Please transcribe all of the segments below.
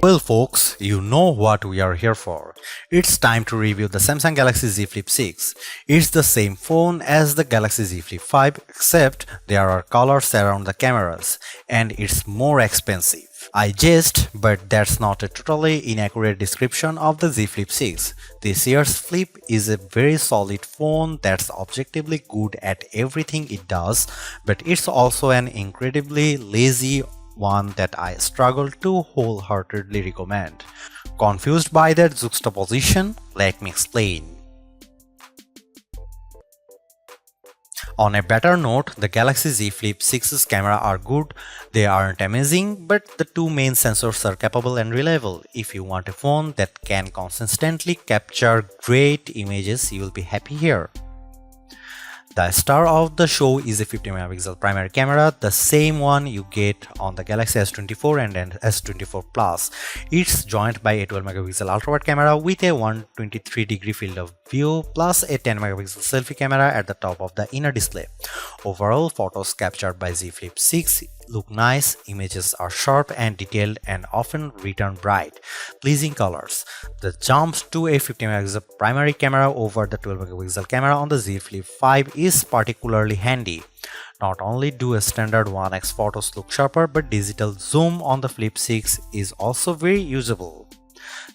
Well folks, you know what we are here for. It's time to review the Samsung Galaxy Z Flip 6. It's the same phone as the Galaxy Z Flip 5 except there are colors around the cameras and it's more expensive. I jest, but that's not a totally inaccurate description of the Z Flip 6. This year's Flip is a very solid phone that's objectively good at everything it does, but it's also an incredibly lazy one that I struggle to wholeheartedly recommend. Confused by that juxtaposition? Let me explain. On a better note, the Galaxy Z Flip 6's camera are good, they aren't amazing, but the two main sensors are capable and reliable. If you want a phone that can consistently capture great images, you will be happy here. The star of the show is a 50MP primary camera, the same one you get on the Galaxy S24 and S24 Plus. It's joined by a 12MP ultra-wide camera with a 123-degree field of view plus a 10MP selfie camera at the top of the inner display. Overall, photos captured by Z Flip 6 look nice, images are sharp and detailed and often return bright, pleasing colors. The jump to a 50MP primary camera over the 12MP camera on the Z Flip 5 is particularly handy. Not only do a standard 1x photos look sharper, but digital zoom on the Flip 6 is also very usable.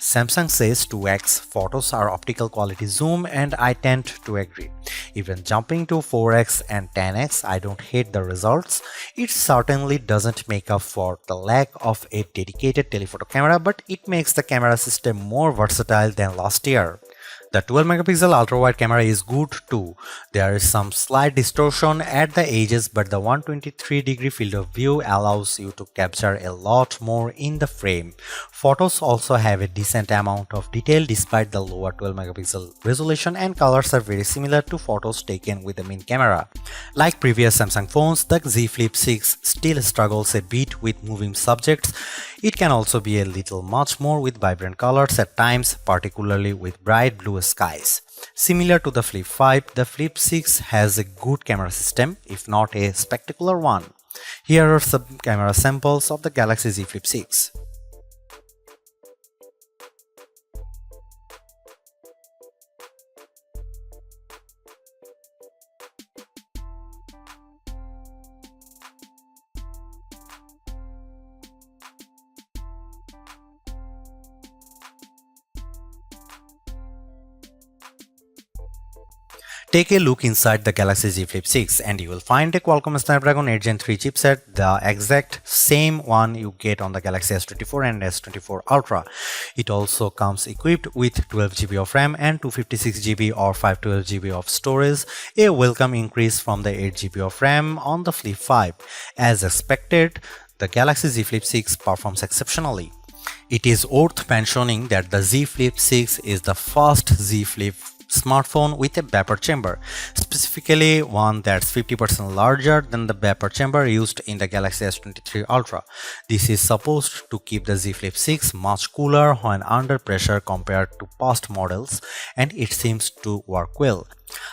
Samsung says 2x photos are optical quality zoom and I tend to agree. Even jumping to 4x and 10x, I don't hate the results. It certainly doesn't make up for the lack of a dedicated telephoto camera, but it makes the camera system more versatile than last year. The 12MP ultra-wide camera is good too. There is some slight distortion at the edges, but the 123-degree field of view allows you to capture a lot more in the frame. Photos also have a decent amount of detail despite the lower 12MP resolution, and colors are very similar to photos taken with the main camera. Like previous Samsung phones, the Z Flip 6 still struggles a bit with moving subjects. It can also be a little much more with vibrant colors at times, particularly with bright blue skies. Similar to the Flip 5, the Flip 6 has a good camera system, if not a spectacular one. Here are some camera samples of the Galaxy Z Flip 6. Take a look inside the Galaxy Z Flip 6 and you will find a Qualcomm Snapdragon 8 Gen 3 chipset, the exact same one you get on the Galaxy S24 and S24 Ultra. It also comes equipped with 12GB of RAM and 256GB or 512GB of storage, a welcome increase from the 8GB of RAM on the Flip 5. As expected, the Galaxy Z Flip 6 performs exceptionally. It is worth mentioning that the Z Flip 6 is the first Z Flip smartphone with a vapor chamber, specifically one that's 50% larger than the vapor chamber used in the Galaxy S23 Ultra. This is supposed to keep the Z Flip 6 much cooler when under pressure compared to past models, and it seems to work well.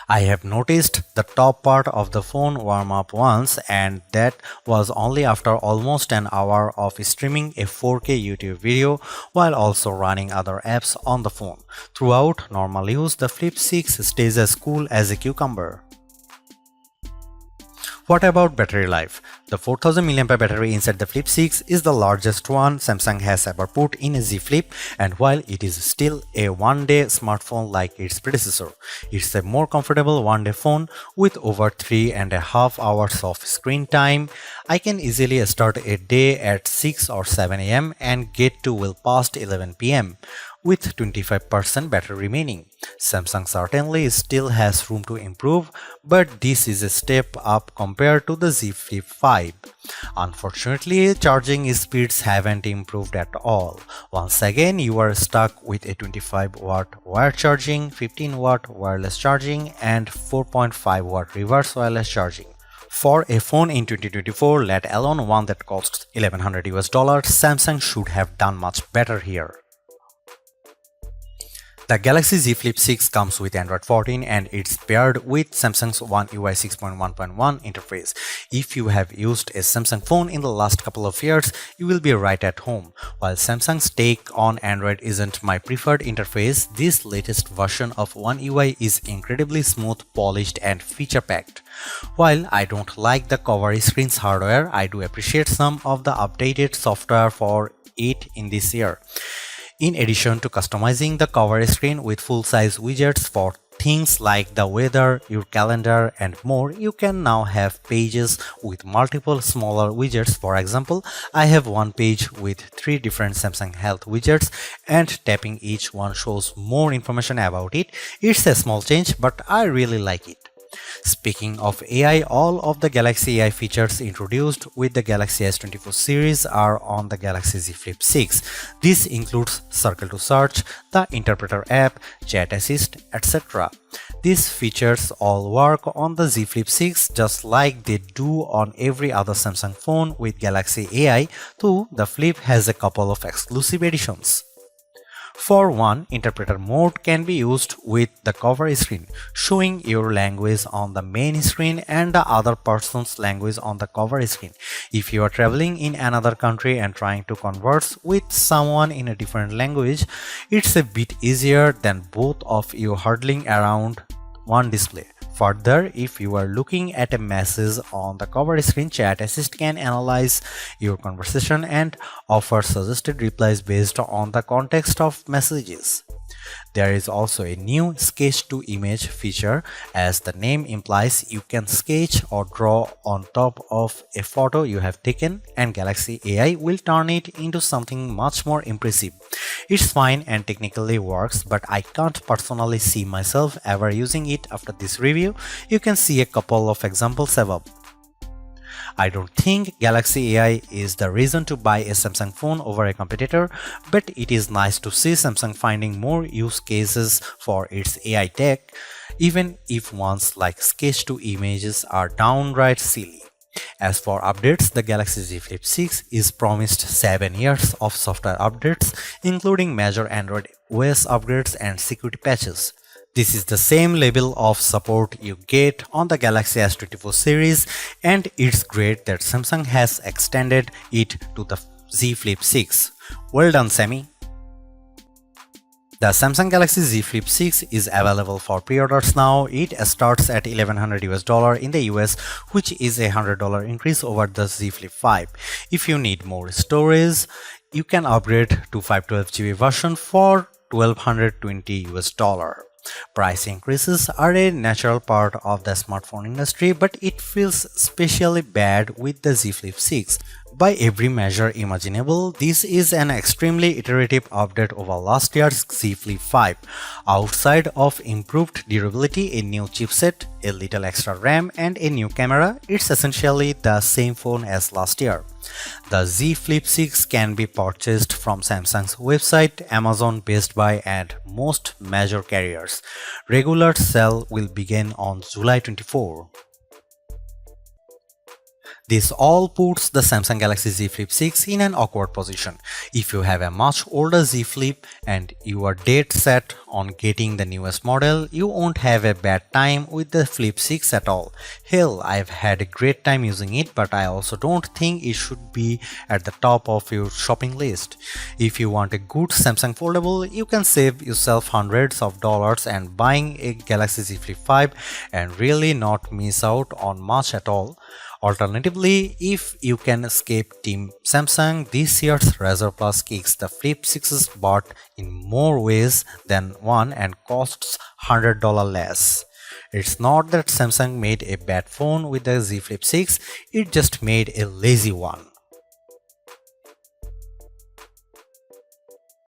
I have noticed the top part of the phone warm up once, and that was only after almost an hour of streaming a 4K YouTube video while also running other apps on the phone. Throughout normal use, the Flip 6 stays as cool as a cucumber. What about battery life? The 4000 mAh battery inside the Flip 6 is the largest one Samsung has ever put in a Z Flip, and while it is still a one-day smartphone like its predecessor, it's a more comfortable one-day phone with over 3.5 hours of screen time. I can easily start a day at 6 or 7 am and get to well past 11 pm. With 25% battery remaining. Samsung certainly still has room to improve, but this is a step up compared to the Z Flip 5. Unfortunately, charging speeds haven't improved at all. Once again, you are stuck with a 25-watt wire charging, 15-watt wireless charging, and 4.5-watt reverse wireless charging. For a phone in 2024, let alone one that costs $1100 US, Samsung should have done much better here. The Galaxy Z Flip 6 comes with Android 14 and it's paired with Samsung's One UI 6.1.1 interface. If you have used a Samsung phone in the last couple of years, you will be right at home. While Samsung's take on Android isn't my preferred interface, this latest version of One UI is incredibly smooth, polished and feature-packed. While I don't like the cover screen's hardware, I do appreciate some of the updated software for it in this year. In addition to customizing the cover screen with full-size widgets for things like the weather, your calendar, and more, you can now have pages with multiple smaller widgets. For example, I have one page with 3 different Samsung Health widgets, and tapping each one shows more information about it. It's a small change, but I really like it. Speaking of AI, all of the Galaxy AI features introduced with the Galaxy S24 series are on the Galaxy Z Flip 6. This includes Circle to Search, the Interpreter app, Chat Assist, etc. These features all work on the Z Flip 6 just like they do on every other Samsung phone with Galaxy AI, though the Flip has a couple of exclusive editions. For one, interpreter mode can be used with the cover screen, showing your language on the main screen and the other person's language on the cover screen. If you are traveling in another country and trying to converse with someone in a different language, it's a bit easier than both of you huddling around one display. Further, if you are looking at a message on the cover screen, Chat Assist can analyze your conversation and offer suggested replies based on the context of messages. There is also a new sketch to image feature. As the name implies, you can sketch or draw on top of a photo you have taken, and Galaxy AI will turn it into something much more impressive. It's fine and technically works, but I can't personally see myself ever using it after this review. You can see a couple of examples above. I don't think Galaxy AI is the reason to buy a Samsung phone over a competitor, but it is nice to see Samsung finding more use cases for its AI tech, even if ones like sketch to images are downright silly. As for updates, the Galaxy Z Flip 6 is promised 7 years of software updates, including major Android OS upgrades and security patches. This is the same level of support you get on the Galaxy S24 series, and it's great that Samsung has extended it to the Z Flip 6. Well done, Sammy! The Samsung Galaxy Z Flip 6 is available for pre-orders now. It starts at $1,100 in the US, which is a $100 increase over the Z Flip 5. If you need more storage, you can upgrade to 512GB version for $1,220. Price increases are a natural part of the smartphone industry, but it feels especially bad with the Z Flip 6. By every measure imaginable, this is an extremely iterative update over last year's Z Flip 5. Outside of improved durability, a new chipset, a little extra RAM, and a new camera, it's essentially the same phone as last year. The Z Flip 6 can be purchased from Samsung's website, Amazon, Best Buy, and most major carriers. Regular sale will begin on July 24. This all puts the Samsung Galaxy Z Flip 6 in an awkward position. If you have a much older Z Flip and you are dead set on getting the newest model, you won't have a bad time with the Flip 6 at all. Hell, I've had a great time using it, but I also don't think it should be at the top of your shopping list. If you want a good Samsung foldable, you can save yourself hundreds of dollars and buying a Galaxy Z Flip 5 and really not miss out on much at all. Alternatively, if you can escape Team Samsung, this year's Razr Plus kicks the Flip 6's butt in more ways than one and costs $100 less. It's not that Samsung made a bad phone with the Z Flip 6, it just made a lazy one.